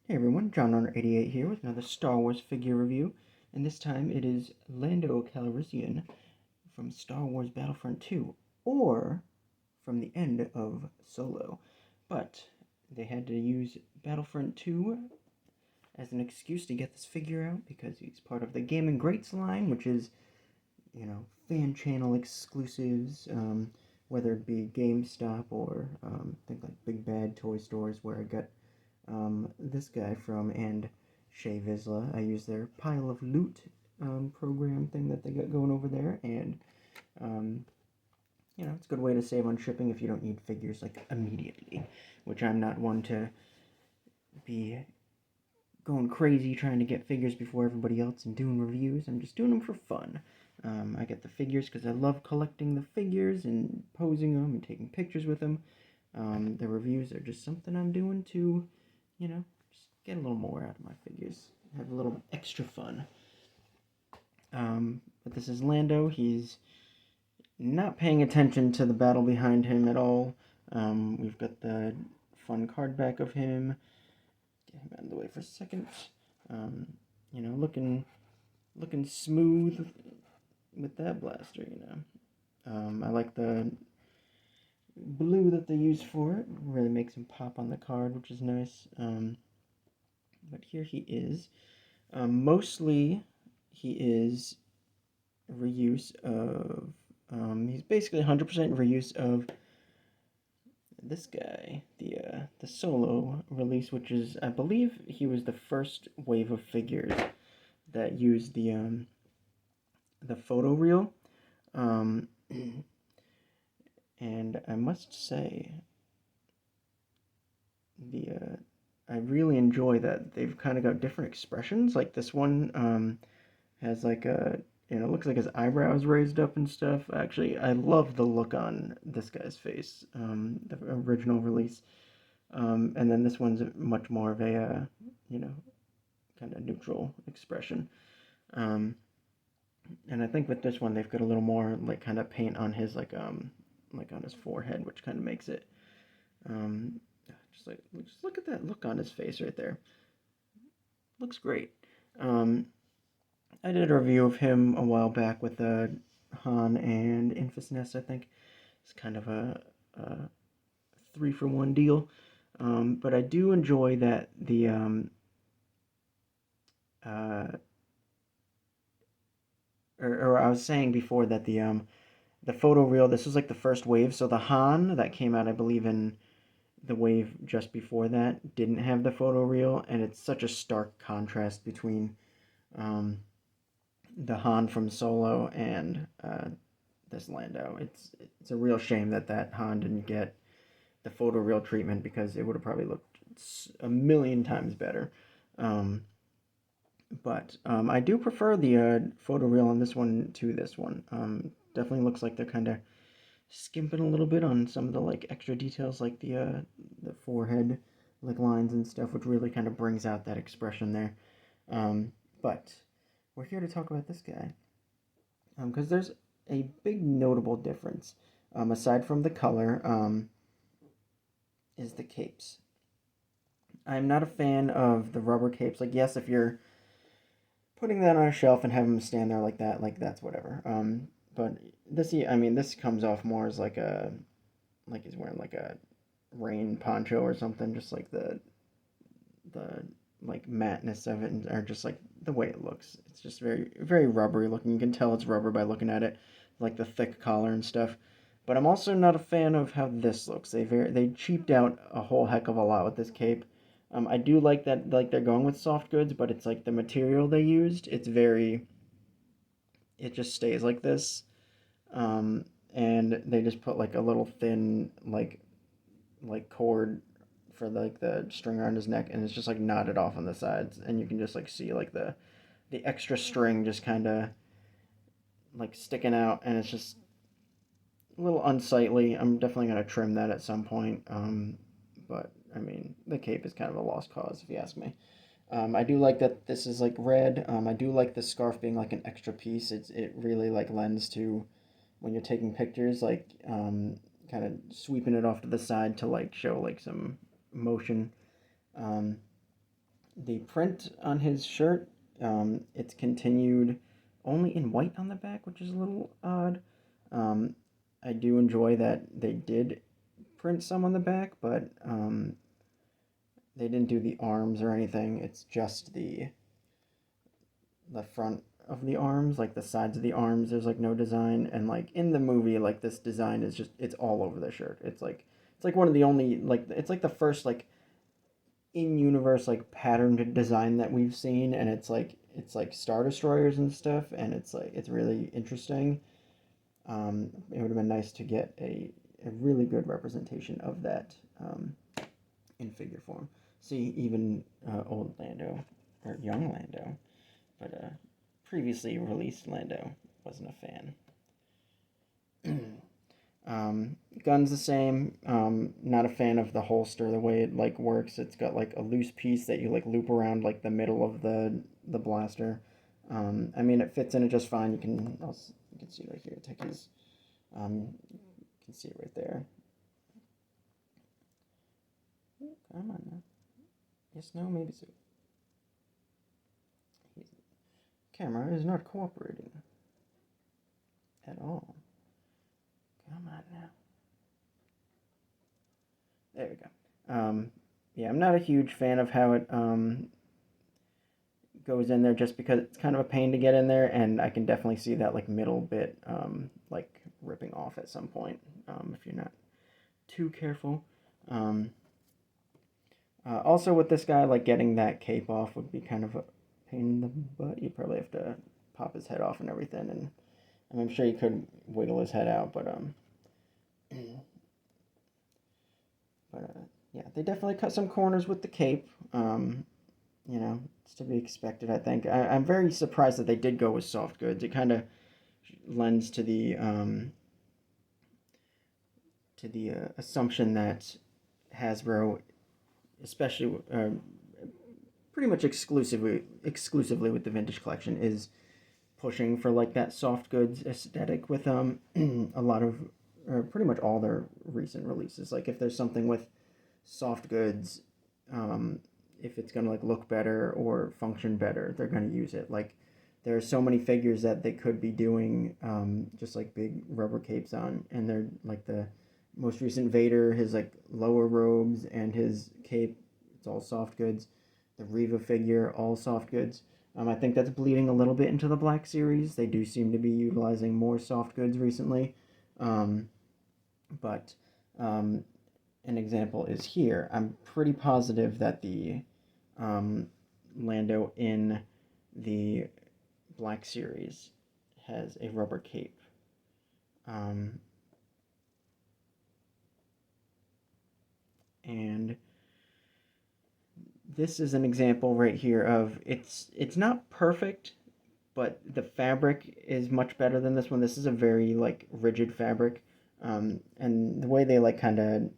Hey everyone, John88 here with another Star Wars figure review, and this time it is Lando Calrissian from Star Wars Battlefront 2, or from the end of Solo. But they had to use Battlefront 2 as an excuse to get this figure out because he's part of the Gaming Greats line, which is, fan channel exclusives, whether it be GameStop or think like Big Bad Toy Stores where I got this guy from, and Shea Vizsla. I use their pile of loot program thing that they got going over there, and um, it's a good way to save on shipping if you don't need figures like immediately, which I'm not one to be going crazy trying to get figures before everybody else and doing reviews. I'm just doing them for fun. I get the figures because I love collecting the figures and posing them and taking pictures with them. The reviews are just something I'm doing to, just get a little more out of my figures, have a little extra fun. But this is Lando. He's not paying attention to the battle behind him at all. We've got the fun card back of him. Get him out of the way for a second. Looking smooth with that blaster. I like the blue that they use for it. Really makes him pop on the card, which is nice. But here he is. Mostly, he is reuse of. He's basically 100% reuse of this guy, the solo release, which is, I believe, he was the first wave of figures that used the photo reel. And I must say, I really enjoy that they've kind of got different expressions. Like this one has like it looks like his eyebrows raised up and stuff. Actually, I love the look on this guy's face, the original release. And then this one's much more of a, kind of neutral expression. And I think with this one, they've got a little more like kind of paint on his like on his forehead, which kind of makes it um, just look at that look on his face right there. Looks great. Um, I did a review of him a while back with Han and Infus Nest, I think. It's kind of a 3-for-1 deal. But I do enjoy that uh, or I was saying before that the photo reel, this was like the first wave. So the Han that came out, I believe, in the wave just before that didn't have the photo reel, and it's such a stark contrast between um, the Han from Solo and this Lando. It's a real shame that Han didn't get the photoreal treatment because it would have probably looked a million times better. But I do prefer the photoreal on this one to this one. Definitely looks like they're kind of skimping a little bit on some of the like extra details, like the forehead like lines and stuff, which really kind of brings out that expression there. But we're here to talk about this guy because there's a big notable difference. Aside from the color, is the capes. I'm not a fan of the rubber capes. Like, yes, if you're putting that on a shelf and having them stand there like that's whatever. But this comes off more as like he's wearing like a rain poncho or something. Just like the like matteness of it, or just like the way it looks. It's just very very rubbery looking. You can tell it's rubber by looking at it, like the thick collar and stuff. But I'm also not a fan of how this looks. They cheaped out a whole heck of a lot with this cape. I do like that, like they're going with soft goods, but it's like the material they used. It just stays like this, and they just put like a little thin like cord for like the string around his neck, and it's just like knotted off on the sides, and you can just like see like the extra string just kind of like sticking out, and it's just a little unsightly. I'm definitely gonna trim that at some point. But I mean, the cape is kind of a lost cause if you ask me. I do like that this is like red. I do like the scarf being like an extra piece. It really like lends to when you're taking pictures, like kind of sweeping it off to the side to like show like some motion. Um, The print on his shirt, it's continued only in white on the back, which is a little odd. Um, I do enjoy that they did print some on the back, but they didn't do the arms or anything. It's just the front of the arms, like the sides of the arms. There's like no design, and like in the movie, like this design is just it's all over the shirt. It's like one of the only like it's like the first like in universe like patterned design that we've seen, and it's like Star Destroyers and stuff, and it's really interesting. It would have been nice to get a really good representation of that in figure form. See, even old Lando or young Lando, but previously released Lando wasn't a fan. Gun's the same. Not a fan of the holster, the way it like works. It's got like a loose piece that you like loop around like the middle of the blaster. I mean, it fits in it just fine. You can see right here. Take his. You can see it right there. Come on now. Yes, no, maybe so. Camera is not cooperating at all. Come on now. There we go. Yeah, I'm not a huge fan of how it goes in there just because it's kind of a pain to get in there, and I can definitely see that like middle bit like ripping off at some point if you're not too careful. Um, Also with this guy, like getting that cape off would be kind of a pain in the butt. You probably have to pop his head off and everything, and I mean, I'm sure you could wiggle his head out, but yeah, they definitely cut some corners with the cape. It's to be expected, I think. I'm very surprised that they did go with soft goods. It kind of lends to the assumption that Hasbro, especially pretty much exclusively with the vintage collection, is pushing for like that soft goods aesthetic with a lot of pretty much all their recent releases. Like if there's something with soft goods, um, if it's gonna like look better or function better, they're gonna use it. Like there are so many figures that they could be doing just like big rubber capes on, and they're like the most recent Vader, his like lower robes and his cape, it's all soft goods. The Reva figure, all soft goods. I think that's bleeding a little bit into the Black Series. They do seem to be utilizing more soft goods recently. But an example is here. I'm pretty positive that the Lando in the Black Series has a rubber cape. And this is an example right here of it's not perfect, but the fabric is much better than this one. This is a very like rigid fabric, and the way they like kind of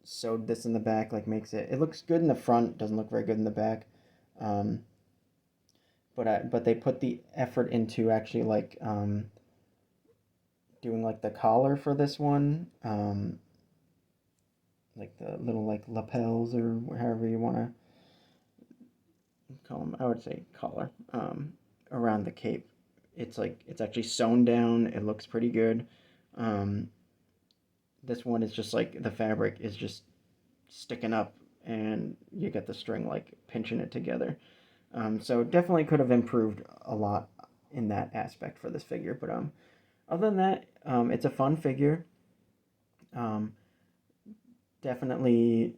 sewed this in the back like makes it looks good in the front, doesn't look very good in the back, um, but they put the effort into actually like doing like the collar for this one, like the little like lapels or however you want to call them. I would say collar around the cape. It's actually sewn down. It looks pretty good. Um, this one is just like the fabric is just sticking up, and you get the string like pinching it together. So definitely could have improved a lot in that aspect for this figure. But other than that, it's a fun figure. Um, Definitely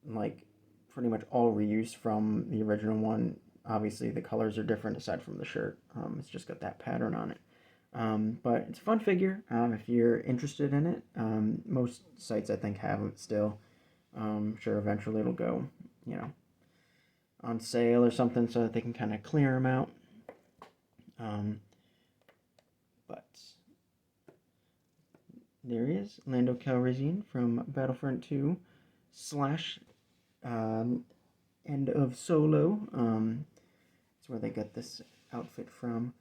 like pretty much all reuse from the original one. Obviously, the colors are different aside from the shirt. It's just got that pattern on it. But it's a fun figure if you're interested in it. Most sites, I think, have it still. Sure, eventually it'll go, you know, on sale or something so that they can kind of clear them out. But there he is, Lando Calrissian from Battlefront 2 slash end of Solo. That's where they got this outfit from.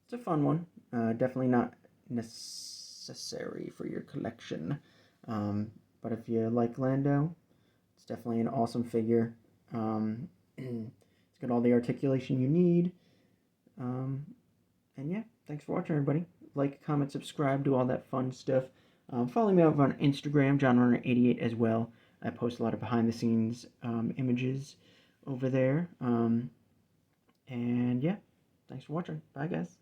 It's a fun one. Definitely not necessary for your collection. But if you like Lando, It's definitely an awesome figure. It's got all the articulation you need. And yeah, thanks for watching, everybody. Like, comment, subscribe, do all that fun stuff. Follow me over on Instagram, JohnRunner88 as well. I post a lot of behind-the-scenes images over there. And yeah, thanks for watching. Bye, guys.